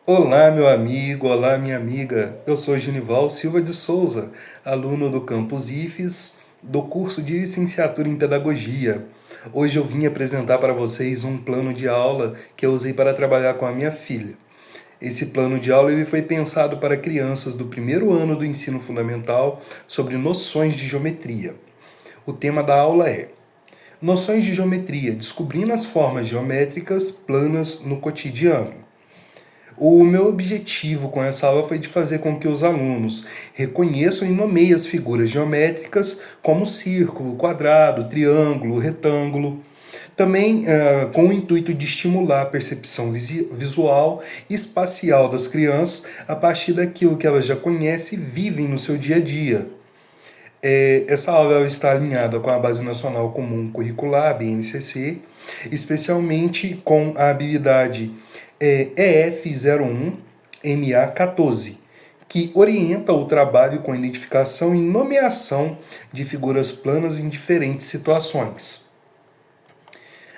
Olá, meu amigo, olá, minha amiga. Eu sou Genival Silva de Souza, aluno do campus IFES, do curso de Licenciatura em Pedagogia. Hoje eu vim apresentar para vocês um plano de aula que eu usei para trabalhar com a minha filha. Esse plano de aula ele foi pensado para crianças do primeiro ano do ensino fundamental sobre noções de geometria. O tema da aula é Noções de Geometria, descobrindo as formas geométricas planas no cotidiano. O meu objetivo com essa aula foi de fazer com que os alunos reconheçam e nomeiem as figuras geométricas como círculo, quadrado, triângulo, retângulo. Também com o intuito de estimular a percepção visual e espacial das crianças a partir daquilo que elas já conhecem e vivem no seu dia a dia. Essa aula está alinhada com a Base Nacional Comum Curricular, a BNCC, especialmente com a habilidade EF01 MA14, que orienta o trabalho com identificação e nomeação de figuras planas em diferentes situações.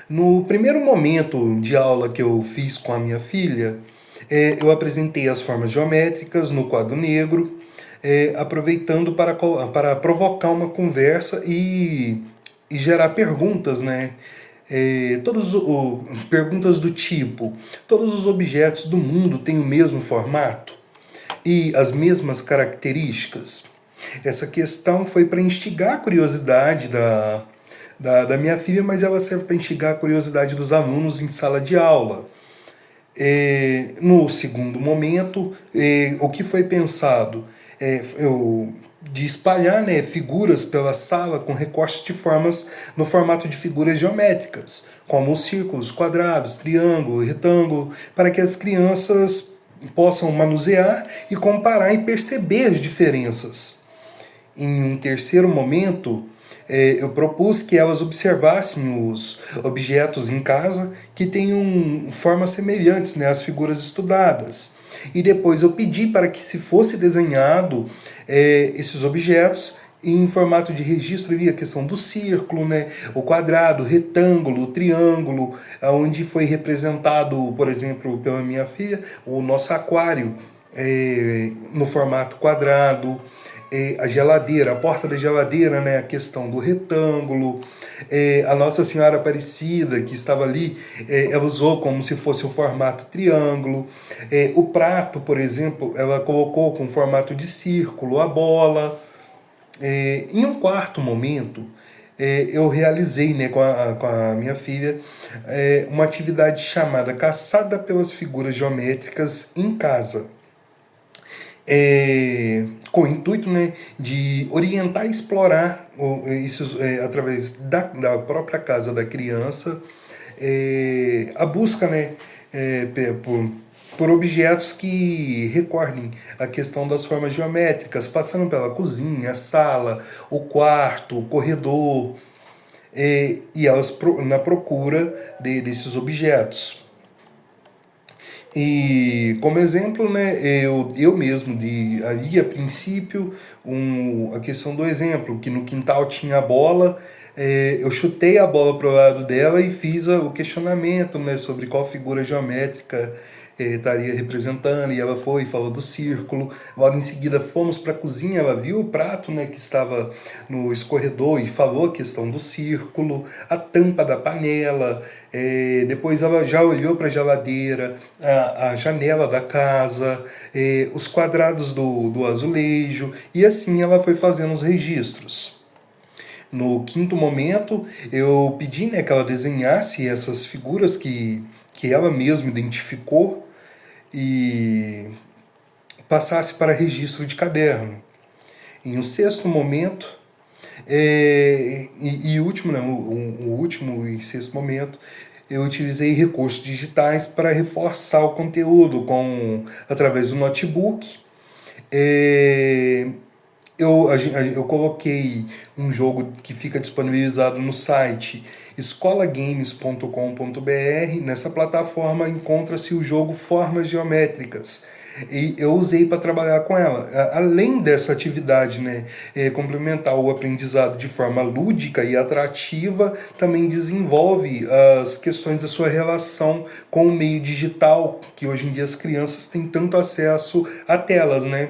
No primeiro momento de aula que eu fiz com a minha filha, eu apresentei as formas geométricas no quadro negro, aproveitando para provocar uma conversa e gerar perguntas, né? Perguntas do tipo: todos os objetos do mundo têm o mesmo formato e as mesmas características? Essa questão foi para instigar a curiosidade da minha filha, mas ela serve para instigar a curiosidade dos alunos em sala de aula. No segundo momento, o que foi pensado de espalhar, né, figuras pela sala com recortes de formas no formato de figuras geométricas, como os círculos, quadrados, triângulo, retângulo, para que as crianças possam manusear e comparar e perceber as diferenças. Em um terceiro momento, eu propus que elas observassem os objetos em casa que tenham formas semelhantes, né, às figuras estudadas. E depois eu pedi para que se fosse desenhado esses objetos em formato de registro, havia a questão do círculo, né, o quadrado, o retângulo, o triângulo, onde foi representado, por exemplo, pela minha filha, o nosso aquário no formato quadrado, a geladeira, a porta da geladeira, né, a questão do retângulo, a Nossa Senhora Aparecida, que estava ali, ela usou como se fosse o formato triângulo, o prato, por exemplo, ela colocou com formato de círculo, a bola. Em um quarto momento, eu realizei, né, com a minha filha uma atividade chamada Caçada pelas Figuras Geométricas em Casa. Com o intuito, né, de orientar e explorar isso através da própria casa da criança, a busca, né, por objetos que recordem a questão das formas geométricas, passando pela cozinha, a sala, o quarto, o corredor, e elas na procura desses objetos. E como exemplo, né, eu mesmo, ali a princípio, a questão do exemplo, que no quintal tinha a bola, eu chutei a bola para o lado dela e fiz o questionamento, né, sobre qual figura geométrica estaria representando, e ela foi e falou do círculo. Logo em seguida fomos para a cozinha, ela viu o prato, né, que estava no escorredor e falou a questão do círculo, a tampa da panela, depois ela já olhou para a geladeira, a janela da casa, os quadrados do azulejo, e assim ela foi fazendo os registros. No quinto momento, eu pedi, né, que ela desenhasse essas figuras que ela mesma identificou e passasse para registro de caderno. Em um sexto momento, último, né, o último e sexto momento, eu utilizei recursos digitais para reforçar o conteúdo através do notebook. Eu coloquei um jogo que fica disponibilizado no site escolagames.com.br. Nessa plataforma encontra-se o jogo Formas Geométricas. E eu usei para trabalhar com ela. Além dessa atividade, né, complementar o aprendizado de forma lúdica e atrativa, também desenvolve as questões da sua relação com o meio digital, que hoje em dia as crianças têm tanto acesso a telas, né?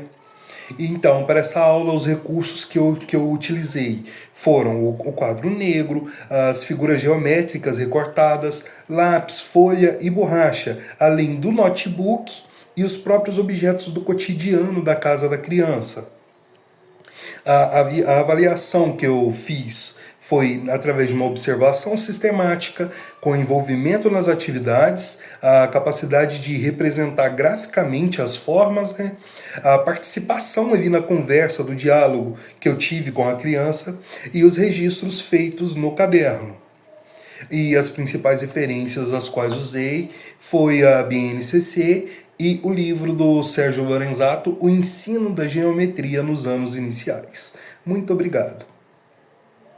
Então, para essa aula, os recursos que eu utilizei foram o quadro negro, as figuras geométricas recortadas, lápis, folha e borracha, além do notebook e os próprios objetos do cotidiano da casa da criança. A avaliação que eu fiz foi através de uma observação sistemática, com envolvimento nas atividades, a capacidade de representar graficamente as formas, né? A participação ali na conversa, do diálogo que eu tive com a criança e os registros feitos no caderno. E as principais referências às quais usei foi a BNCC e o livro do Sérgio Lorenzato, O Ensino da Geometria nos Anos Iniciais. Muito obrigado.